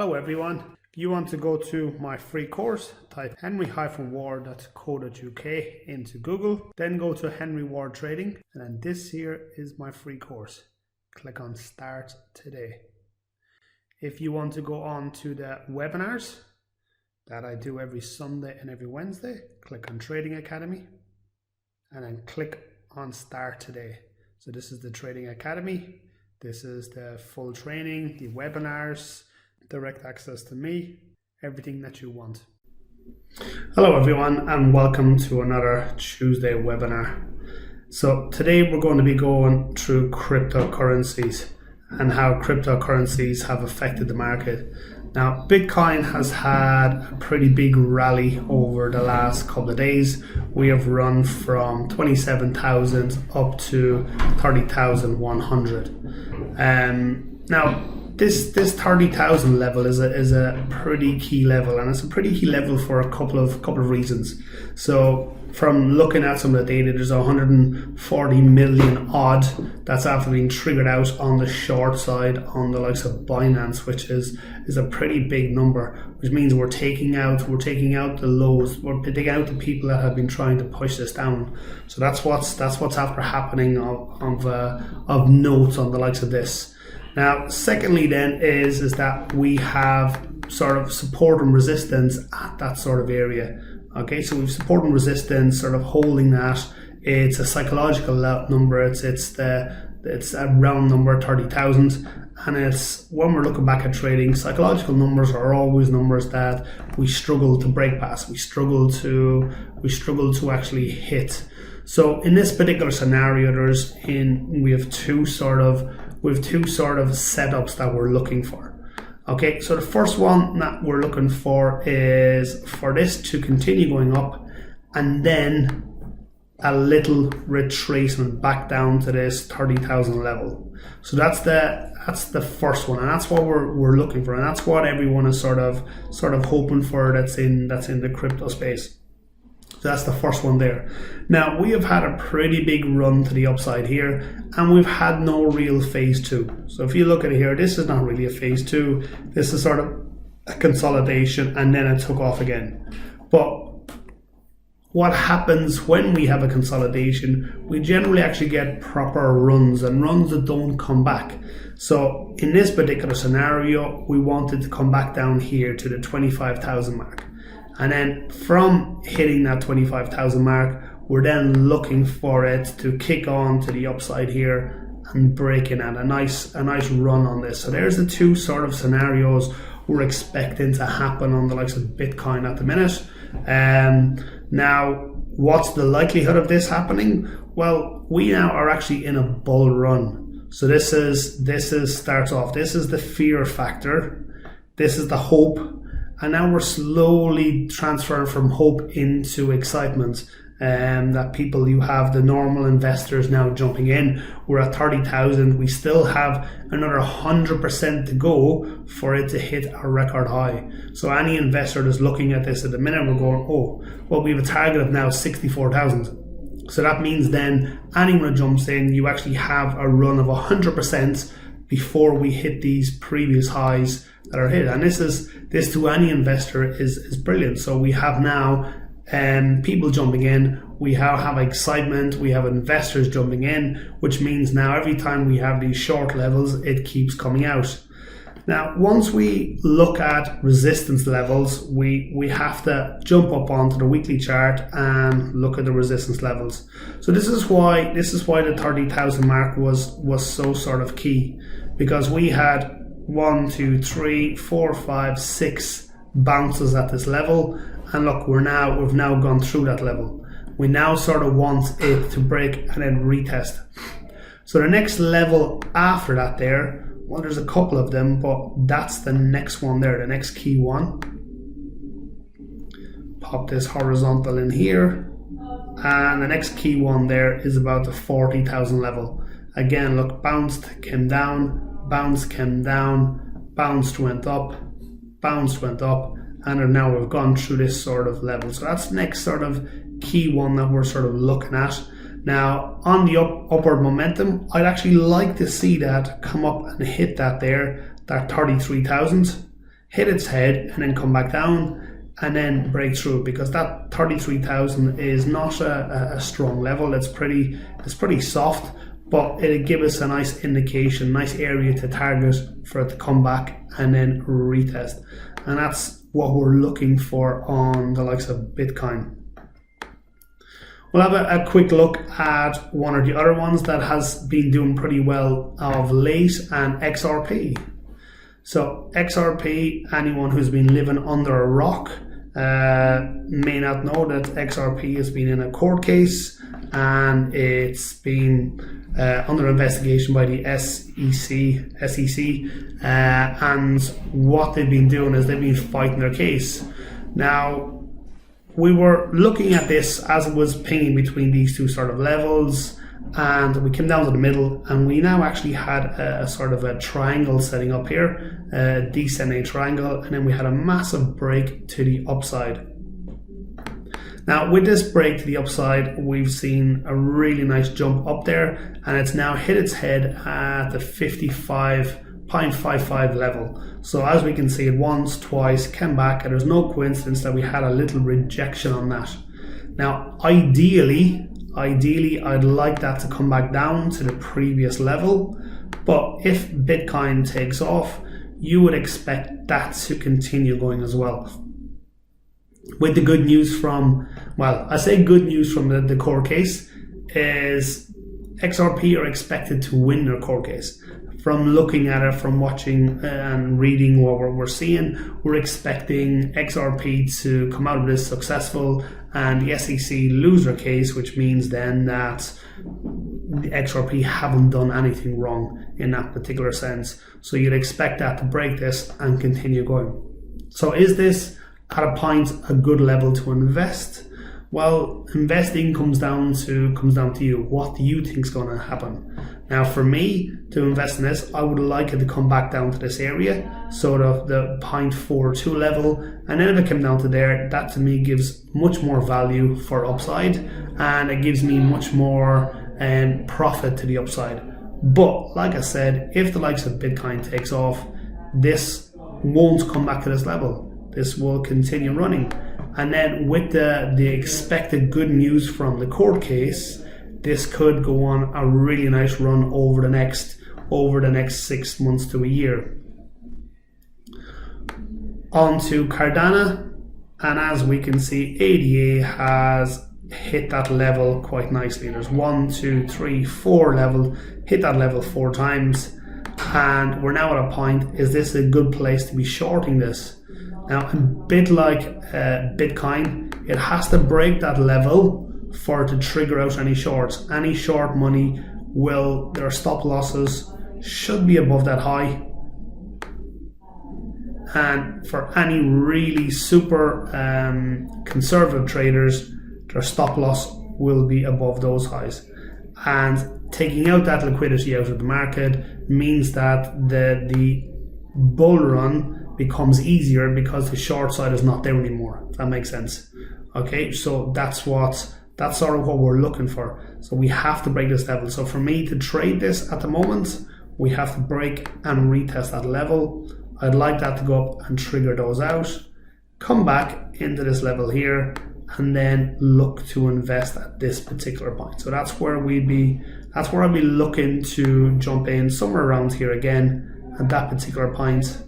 Hello everyone. If you want to go to my free course, type henry-ward.co.uk into Google, then go to Henry Ward Trading, and then this here is my free course. Click on Start Today. If you want to go on to the webinars that I do every Sunday and every Wednesday, click on Trading Academy and then click on Start Today. So this is the Trading Academy. This is the full training, the webinars, direct access to me, everything that you want. Hello everyone and welcome to another Tuesday webinar. So today we're going to be going through cryptocurrencies and how cryptocurrencies have affected the market. Now, Bitcoin has had a pretty big rally over the last couple of days. We have run from 27,000 up to 30,100. Now, this 30,000 level is a pretty key level, and it's a pretty key level for a couple of reasons. So from looking at some of the data, there's 140 million odd that's after being triggered out on the short side on the likes of Binance, which is a pretty big number, which means we're taking out the lows, we're taking out the people that have been trying to push this down. So that's what's after happening of note on the likes of this. Now, secondly then is that we have sort of support and resistance at that sort of area. Okay, so we've support and resistance sort of holding that. It's a psychological number. It's a round number, 30,000, and it's when we're looking back at trading, psychological numbers are always numbers that we struggle to break past. We struggle to actually hit. So in this particular scenario, we have two sort of setups that we're looking for. Okay, so the first one that we're looking for is for this to continue going up and then a little retracement back down to this 30,000 level. So that's the first one, and that's what we're looking for, and that's what everyone is sort of hoping for that's in the crypto space. So that's the first one there. Now, we have had a pretty big run to the upside here, and we've had no real phase two. So if you look at it here, this is not really a phase two. This is sort of a consolidation, and then it took off again. But what happens when we have a consolidation, we generally actually get proper runs and runs that don't come back. So in this particular scenario, we wanted to come back down here to the 25,000 mark. And then from hitting that 25,000 mark, we're then looking for it to kick on to the upside here and break in at a nice run on this. So there's the two sort of scenarios we're expecting to happen on the likes of Bitcoin at the minute. Now, what's the likelihood of this happening? Well, we now are actually in a bull run. So this starts off. This is the fear factor. This is the hope. And now we're slowly transferring from hope into excitement. That people, you have the normal investors now jumping in. We're at 30,000. We still have another 100% to go for it to hit a record high. So any investor that's looking at this at the minute, we're going, oh, well, we have a target of now 64,000. So that means then anyone that jumps in, you actually have a run of 100% before we hit these previous highs that are hit. And this to any investor is brilliant. So we have now people jumping in, we have excitement, we have investors jumping in, which means now every time we have these short levels, it keeps coming out. Now, once we look at resistance levels, we have to jump up onto the weekly chart and look at the resistance levels. So this is why the 30,000 mark was so sort of key, because we had 1, 2, 3, 4, 5, 6 bounces at this level, and look, we've now gone through that level. We now sort of want it to break and then retest. So the next level after that there, well, there's a couple of them, but that's the next one there, the next key one. Pop this horizontal in here, and the next key one there is about the 40,000 level. Again, look, bounced, came down, bounced, came down, bounced, went up, and now we've gone through this sort of level. So that's the next sort of key one that we're sort of looking at. Now, on the upward momentum, I'd actually like to see that come up and hit that there, that 33,000. hit its head and then come back down and then break through, because that 33,000 is not a strong level. It's pretty soft, but it'll give us a nice indication, nice area to target for it to come back and then retest. And that's what we're looking for on the likes of Bitcoin. We'll have a quick look at one or the other ones that has been doing pretty well of late, and XRP. So XRP, anyone who's been living under a rock may not know that XRP has been in a court case, and it's been under investigation by the SEC, and what they've been doing is they've been fighting their case. Now, we were looking at this as it was pinging between these two sort of levels, and we came down to the middle, and we now actually had a sort of a triangle setting up here, a descending triangle, and then we had a massive break to the upside. Now, with this break to the upside, we've seen a really nice jump up there, and it's now hit its head at the 55.55 level. So as we can see, it once, twice, came back, and there's no coincidence that we had a little rejection on that. Now, ideally, I'd like that to come back down to the previous level, but if Bitcoin takes off, you would expect that to continue going as well. With the good news from, well, I say good news from the court case is XRP are expected to win their court case. From looking at it, from watching and reading what we're seeing, we're expecting XRP to come out of this successful and the SEC lose their case, which means then that the XRP haven't done anything wrong in that particular sense. So you'd expect that to break this and continue going. So is this at a point a good level to invest? Well, investing comes down to you. What do you think is going to happen? Now, for me to invest in this, I would like it to come back down to this area, sort of the 0.42 level, and then if it came down to there, that to me gives much more value for upside, and it gives me much more profit to the upside. But like I said, if the likes of Bitcoin takes off, this won't come back to this level. This will continue running. And then with the expected good news from the court case, this could go on a really nice run over the next 6 months to a year. On to Cardano, and as we can see, ADA has hit that level quite nicely. There's 1, 2, 3, 4 level, hit that level 4 times, and we're now at a point, is this a good place to be shorting this? Now, a bit like Bitcoin, it has to break that level for it to trigger out any shorts. Any short money their stop losses should be above that high. And for any really super conservative traders, their stop loss will be above those highs. And taking out that liquidity out of the market means that the bull run becomes easier because the short side is not there anymore. If that makes sense. Okay, so that's sort of what we're looking for. So we have to break this level. So for me to trade this at the moment, we have to break and retest that level. I'd like that to go up and trigger those out, come back into this level here, and then look to invest at this particular point. So that's where I'd be looking to jump in somewhere around here again at that particular point.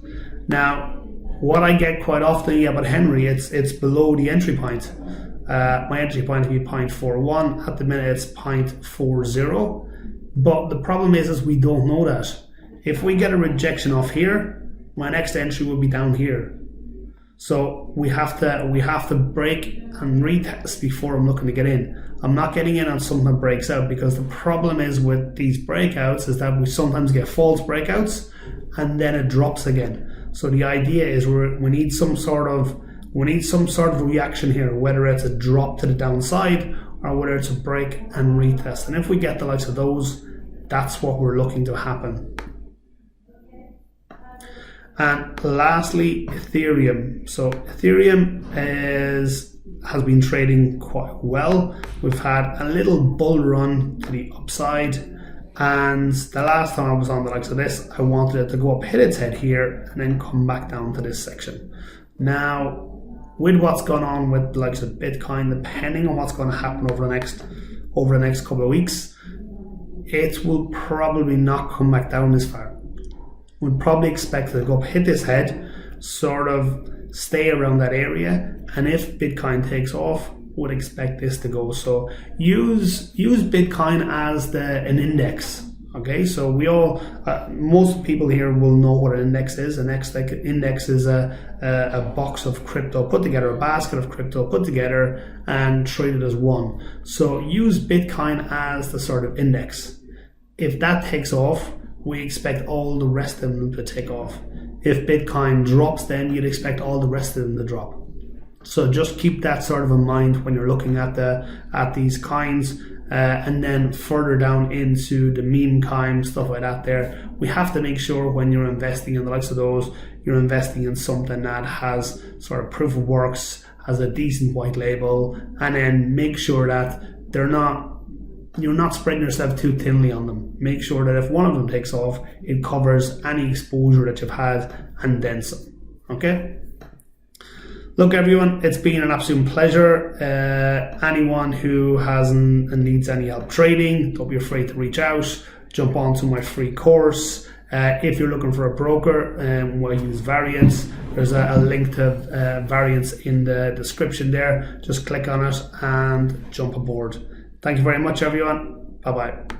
Now, what I get quite often, but Henry, it's below the entry point. My entry point would be 0.41. At the minute, it's 0.40. But the problem is we don't know that. If we get a rejection off here, my next entry will be down here. So we have to break and retest before I'm looking to get in. I'm not getting in on something that breaks out, because the problem is with these breakouts is that we sometimes get false breakouts and then it drops again. So the idea is we need some sort of reaction here, whether it's a drop to the downside or whether it's a break and retest. And if we get the likes of those, that's what we're looking to happen. And lastly, Ethereum. So Ethereum has been trading quite well. We've had a little bull run to the upside, And the last time I was on the likes of this, I wanted it to go up, hit its head here, and then come back down to this section. Now, with what's gone on with the likes of Bitcoin, depending on what's going to happen over the next couple of weeks, it will probably not come back down this far. We'd probably expect it to go up, hit this head, sort of stay around that area, and if Bitcoin takes off, would expect this to go. So use Bitcoin as an index. Okay, so we all, most people here will know what an index is. An index is a box of crypto put together, a basket of crypto put together and treated as one. So use Bitcoin as the sort of index. If that takes off, we expect all the rest of them to take off. If Bitcoin drops, then you'd expect all the rest of them to drop. So just keep that sort of in mind when you're looking at these coins, and then further down into the meme coins, stuff like that. There, we have to make sure when you're investing in the likes of those, you're investing in something that has sort of proof of works, has a decent white label, and then make sure that you're not spreading yourself too thinly on them. Make sure that if one of them takes off, it covers any exposure that you've had and then some. Okay? Look, everyone, it's been an absolute pleasure. Anyone who hasn't and needs any help trading, don't be afraid to reach out. Jump onto my free course. If you're looking for a broker, I use Varianse. There's a link to Varianse in the description there. Just click on it and jump aboard. Thank you very much, everyone. Bye-bye.